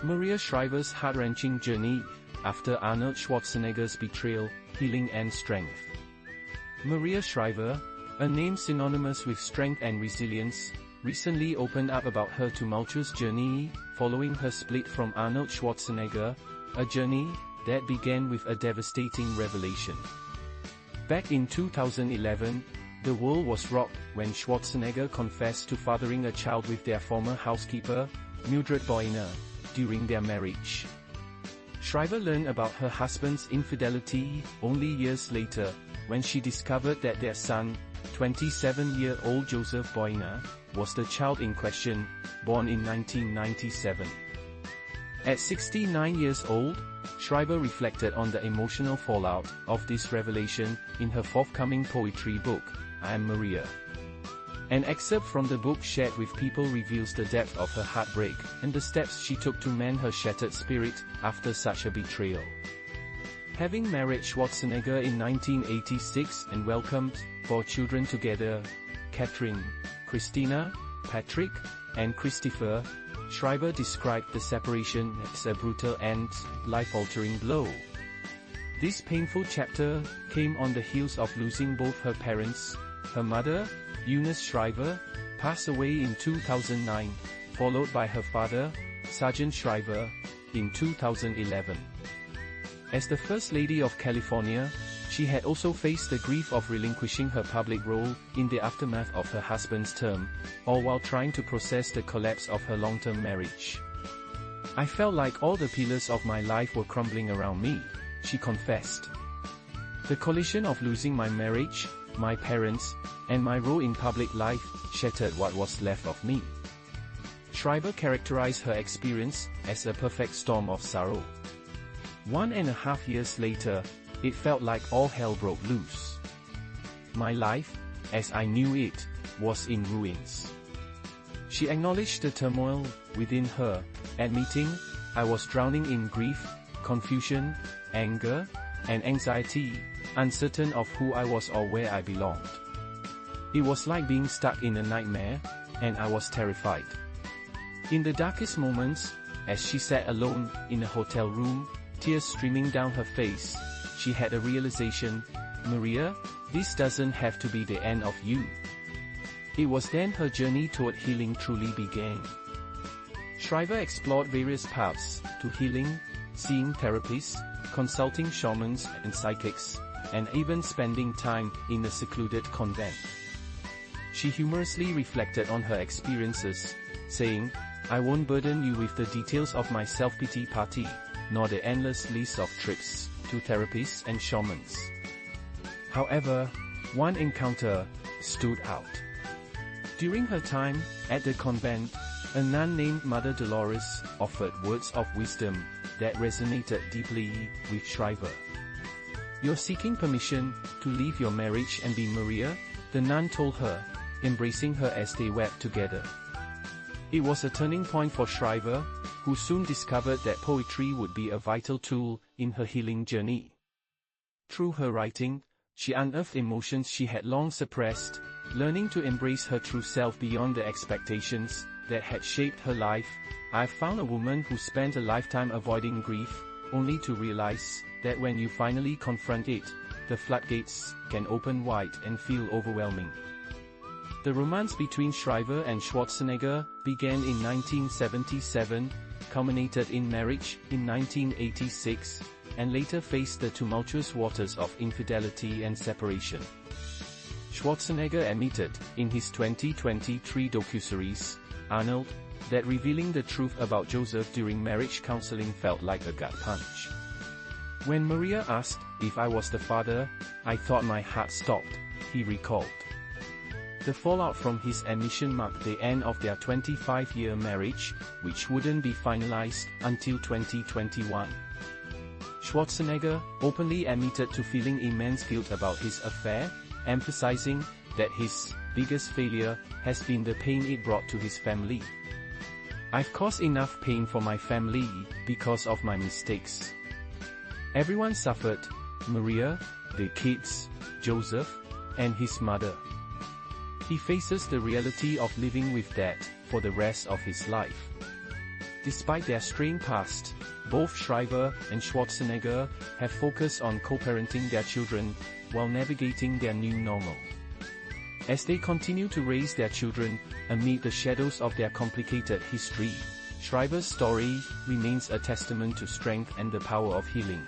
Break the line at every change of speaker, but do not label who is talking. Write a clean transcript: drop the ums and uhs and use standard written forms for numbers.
Maria Shriver's heart-wrenching journey, after Arnold Schwarzenegger's betrayal, healing and strength. Maria Shriver, a name synonymous with strength and resilience, recently opened up about her tumultuous journey, following her split from Arnold Schwarzenegger, a journey that began with a devastating revelation. Back in 2011, the world was rocked when Schwarzenegger confessed to fathering a child with their former housekeeper, Mildred Boyner, during their marriage. Shriver learned about her husband's infidelity only years later, when she discovered that their son, 27-year-old Joseph Boyner, was the child in question, born in 1997. At 69 years old, Shriver reflected on the emotional fallout of this revelation in her forthcoming poetry book, I Am Maria. An excerpt from the book shared with people reveals the depth of her heartbreak and the steps she took to mend her shattered spirit after such a betrayal. Having married Schwarzenegger in 1986 and welcomed 4 children together, Catherine, Christina, Patrick, and Christopher, Shriver described the separation as a brutal and life-altering blow. This painful chapter came on the heels of losing both her parents. Her mother, Eunice Shriver, passed away in 2009, followed by her father, Sergeant Shriver, in 2011. As the First Lady of California, she had also faced the grief of relinquishing her public role in the aftermath of her husband's term, all while trying to process the collapse of her long-term marriage. I felt like all the pillars of my life were crumbling around me, she confessed. The collision of losing my marriage, my parents, and my role in public life shattered what was left of me. Shriver characterized her experience as a perfect storm of sorrow. 1.5 years later, it felt like all hell broke loose. My life, as I knew it, was in ruins. She acknowledged the turmoil within her, admitting, I was drowning in grief, confusion, anger, and anxiety, uncertain of who I was or where I belonged. It was like being stuck in a nightmare, and I was terrified. In the darkest moments, as she sat alone in a hotel room, tears streaming down her face, she had a realization, Maria, this doesn't have to be the end of you. It was then her journey toward healing truly began. Shriver explored various paths to healing, seeing therapists, consulting shamans and psychics, and even spending time in a secluded convent. She humorously reflected on her experiences, saying, I won't burden you with the details of my self-pity party, nor the endless list of trips to therapists and shamans. However, one encounter stood out. During her time at the convent, a nun named Mother Dolores offered words of wisdom that resonated deeply with Shriver. You're seeking permission to leave your marriage and be Maria, the nun told her, embracing her as they wept together. It was a turning point for Shriver, who soon discovered that poetry would be a vital tool in her healing journey. Through her writing, she unearthed emotions she had long suppressed, learning to embrace her true self beyond the expectations that had shaped her life. I've found a woman who spent a lifetime avoiding grief, only to realize that when you finally confront it, the floodgates can open wide and feel overwhelming. The romance between Shriver and Schwarzenegger began in 1977, culminated in marriage in 1986, and later faced the tumultuous waters of infidelity and separation. Schwarzenegger admitted, in his 2023 docuseries, Arnold, that revealing the truth about Joseph during marriage counseling felt like a gut punch. When Maria asked if I was the father, I thought my heart stopped, he recalled. The fallout from his admission marked the end of their 25-year marriage, which wouldn't be finalized until 2021. Schwarzenegger openly admitted to feeling immense guilt about his affair, emphasizing that his biggest failure has been the pain it brought to his family. I've caused enough pain for my family because of my mistakes. Everyone suffered, Maria, the kids, Joseph, and his mother. He faces the reality of living with that for the rest of his life. Despite their strained past, both Shriver and Schwarzenegger have focused on co-parenting their children, while navigating their new normal. As they continue to raise their children, amid the shadows of their complicated history, Shriver's story remains a testament to strength and the power of healing.